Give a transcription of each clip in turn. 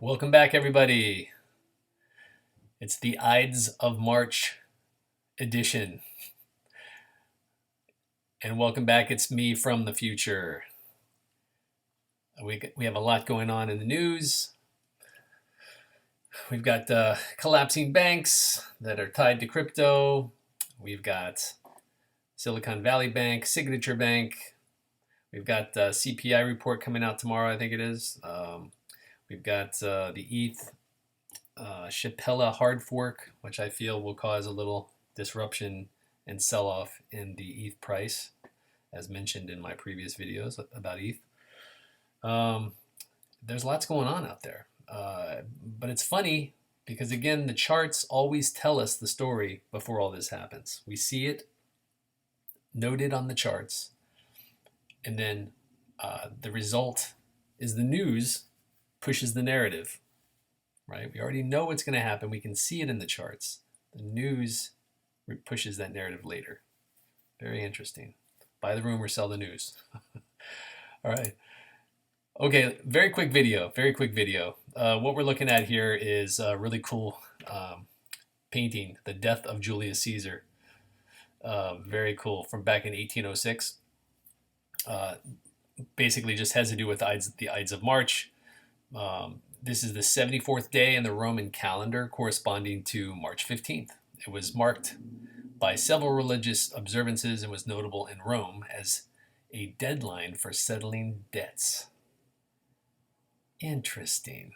Welcome back, everybody. It's the Ides of March edition. And welcome back. It's me from the future. We have a lot going on in the news. We've got collapsing banks that are tied to crypto. We've got Silicon Valley Bank, Signature Bank. We've got the CPI report coming out tomorrow, I think it is. We've got the ETH Shapella hard fork, which I feel will cause a little disruption and sell-off in the ETH price, as mentioned in my previous videos about ETH. There's lots going on out there. But it's funny because, again, the charts always tell us the story before all this happens. We see it noted on the charts, and then the result is the news pushes the narrative, right? We already know what's going to happen. We can see it in the charts. The news pushes that narrative later. Very interesting. Buy the rumor, sell the news. All right. Okay, very quick video. What we're looking at here is a really cool painting, The Death of Julius Caesar. Very cool, from back in 1806. Basically just has to do with the Ides of March. This is the 74th day in the Roman calendar, corresponding to March 15th. It was marked by several religious observances and was notable in Rome as a deadline for settling debts. Interesting.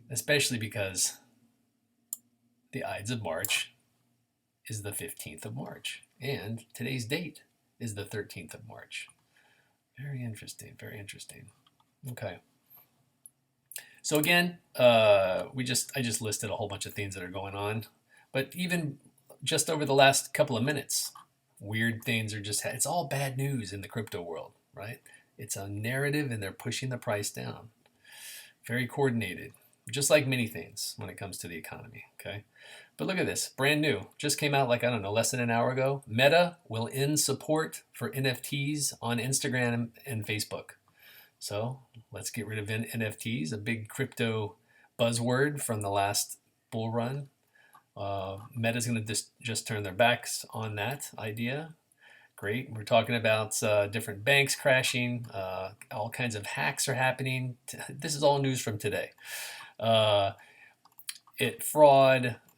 Especially because the Ides of March is the 15th of March, and today's date is the 13th of March. Very interesting, very interesting. Okay. So again, I just listed a whole bunch of things that are going on, but even just over the last couple of minutes, weird things are it's all bad news in the crypto world, right? It's a narrative and they're pushing the price down. Very coordinated, just like many things when it comes to the economy, okay? But look at this, brand new, just came out like, I don't know, less than an hour ago. Meta will end support for NFTs on Instagram and Facebook. So let's get rid of NFTs, a big crypto buzzword from the last bull run. Meta's going to just turn their backs on that idea. Great. We're talking about different banks crashing. All kinds of hacks are happening. This is all news from today. Fraud.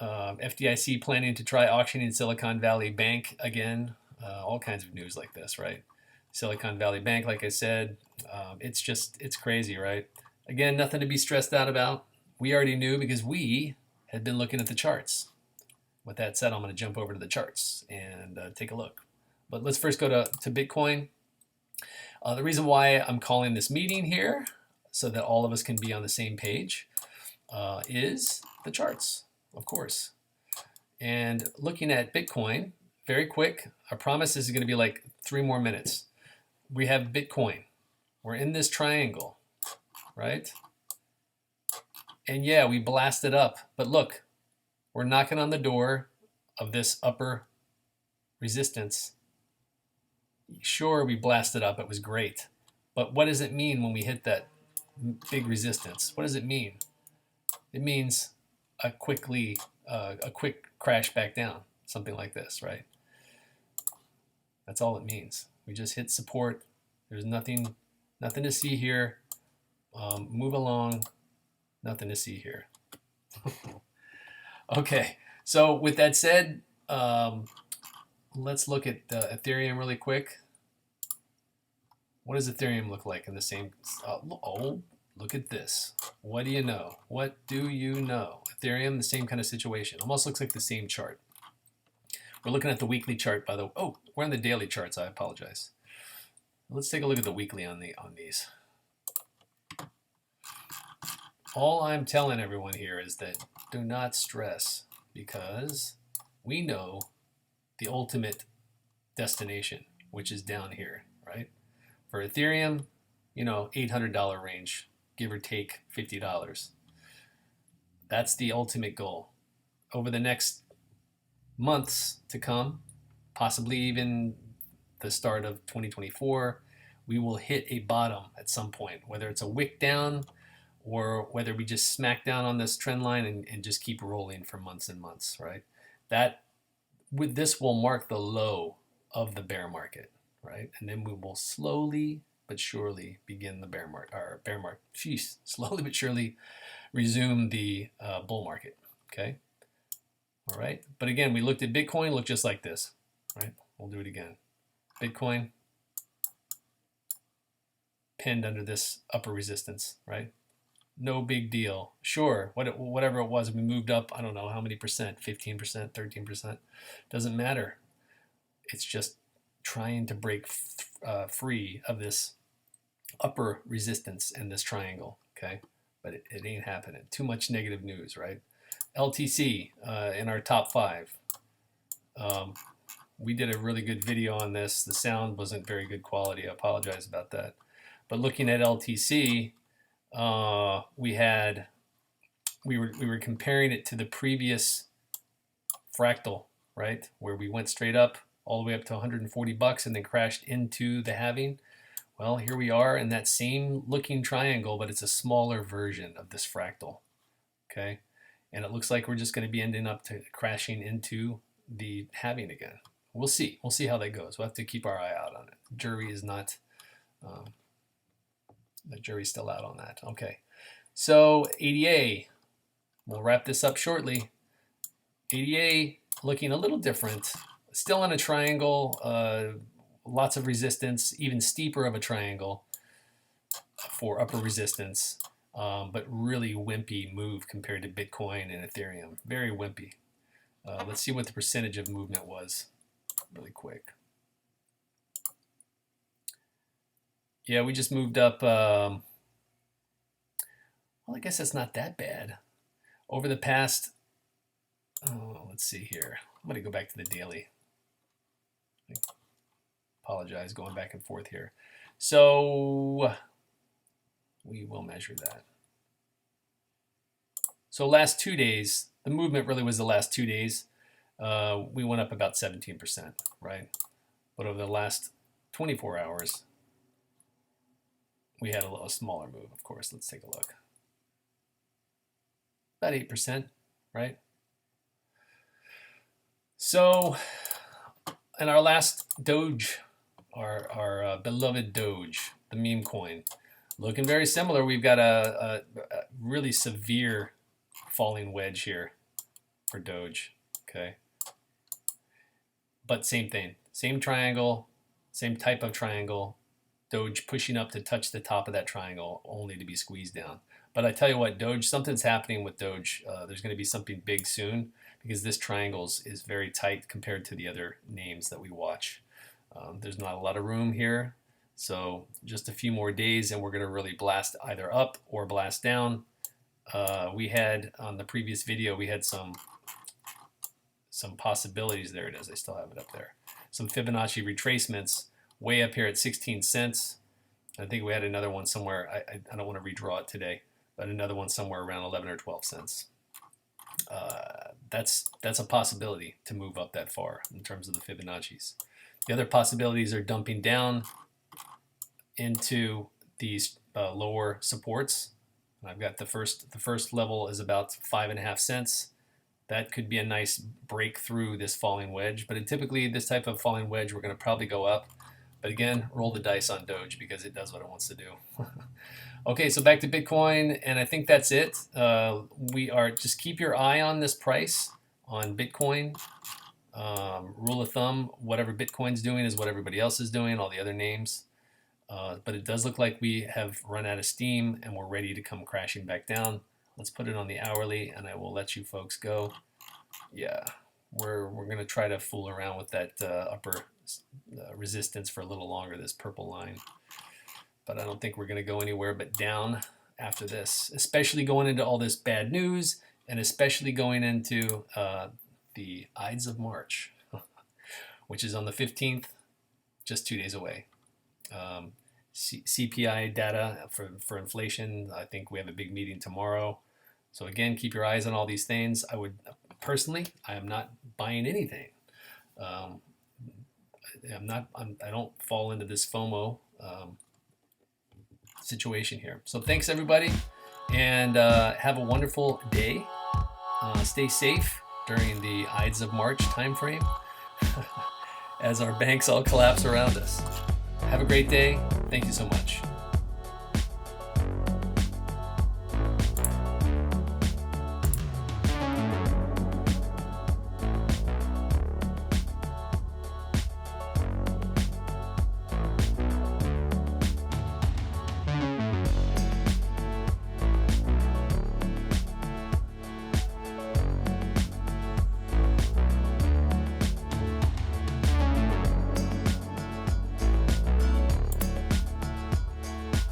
FDIC planning to try auctioning Silicon Valley Bank again. All kinds of news like this, right? Silicon Valley Bank, like I said, it's crazy, right? Again, nothing to be stressed out about. We already knew because we had been looking at the charts. With that said, I'm going to jump over to the charts and take a look. But let's first go to Bitcoin. The reason why I'm calling this meeting here, so that all of us can be on the same page, is the charts, of course. And looking at Bitcoin, very quick, I promise this is going to be like 3 more minutes. We have Bitcoin. We're in this triangle, right? And yeah, we blasted up. But look, we're knocking on the door of this upper resistance. Sure, we blasted up. It was great. But what does it mean when we hit that big resistance? What does it mean? It means a quick crash back down, something like this, right? That's all it means. We just hit support. There's nothing to see here. Move along. Nothing to see here. Okay, so with that said, let's look at Ethereum really quick. What does Ethereum look like in the same? Oh, look at this. What do you know? What do you know? Ethereum, the same kind of situation. Almost looks like the same chart. We're looking at the weekly chart, by the way. Oh, we're on the daily charts. I apologize. Let's take a look at the weekly on these. All I'm telling everyone here is that do not stress, because we know the ultimate destination, which is down here, right? For Ethereum, $800 range, give or take $50. That's the ultimate goal. Over the next months to come, possibly even the start of 2024, we will hit a bottom at some point, whether it's a wick down or whether we just smack down on this trend line and just keep rolling for months and months, right? That this will mark the low of the bear market, right? And then we will slowly but surely begin the slowly but surely resume the bull market, okay? All right, but again, we looked at Bitcoin, looked just like this, right? We'll do it again. Bitcoin pinned under this upper resistance, right? No big deal. Sure, whatever it was, we moved up, I don't know how many percent, 15%, 13%, doesn't matter. It's just trying to break free of this upper resistance in this triangle, okay? But it ain't happening. Too much negative news, right? LTC in our top 5. We did a really good video on this. The sound wasn't very good quality. I apologize about that. But looking at LTC, we were comparing it to the previous fractal, right, where we went straight up all the way up to 140 bucks and then crashed into the halving. Well, here we are in that same looking triangle, but it's a smaller version of this fractal, okay? And it looks like we're just going to be ending up to crashing into the halving again. We'll see. We'll see how that goes. We'll have to keep our eye out on it. Jury is not, the jury's still out on that. Okay. So ADA, we'll wrap this up shortly. ADA looking a little different. Still in a triangle, lots of resistance, even steeper of a triangle for upper resistance, but really wimpy move compared to Bitcoin and Ethereum. Very wimpy. Let's see what the percentage of movement was really quick. Yeah, we just moved up. Well, I guess that's not that bad. Over the past, let's see here. I'm going to go back to the daily. Apologize, going back and forth here. So we will measure that. So last 2 days, the movement really was the last 2 days. We went up about 17%, right? But over the last 24 hours, we had a little smaller move, of course. Let's take a look. About 8%, right? So, in our last Doge, our beloved Doge, the meme coin, looking very similar. We've got a really severe falling wedge here for Doge, okay? But same thing, same triangle, same type of triangle. Doge pushing up to touch the top of that triangle, only to be squeezed down. But I tell you what, Doge, something's happening with Doge. There's going to be something big soon because this triangle is very tight compared to the other names that we watch. There's not a lot of room here. So just a few more days and we're going to really blast either up or blast down. We had, on the previous video, we had some possibilities. There it is. I still have it up there. Some Fibonacci retracements way up here at 16 cents. I think we had another one somewhere. I don't want to redraw it today, but another one somewhere around 11 or 12 cents. That's a possibility to move up that far in terms of the Fibonacci's. The other possibilities are dumping down into these lower supports. I've got the first level is about 5.5 cents. That could be a nice break through this falling wedge, but typically this type of falling wedge, we're going to probably go up. But again, roll the dice on Doge because it does what it wants to do. Okay, so back to Bitcoin, and I think that's it. Just keep your eye on this price on Bitcoin. Rule of thumb, whatever Bitcoin's doing is what everybody else is doing, all the other names. But it does look like we have run out of steam and we're ready to come crashing back down. Let's put it on the hourly and I will let you folks go. Yeah, we're going to try to fool around with that upper resistance for a little longer, this purple line. But I don't think we're going to go anywhere but down after this, especially going into all this bad news and especially going into the Ides of March, which is on the 15th, just 2 days away. CPI data for inflation, I think we have a big meeting tomorrow. So again, keep your eyes on all these things. I would personally, I am not buying anything. I don't fall into this FOMO situation here. So thanks everybody. and have a wonderful day. Stay safe during the Ides of March timeframe as our banks all collapse around us. Have a great day. Thank you so much.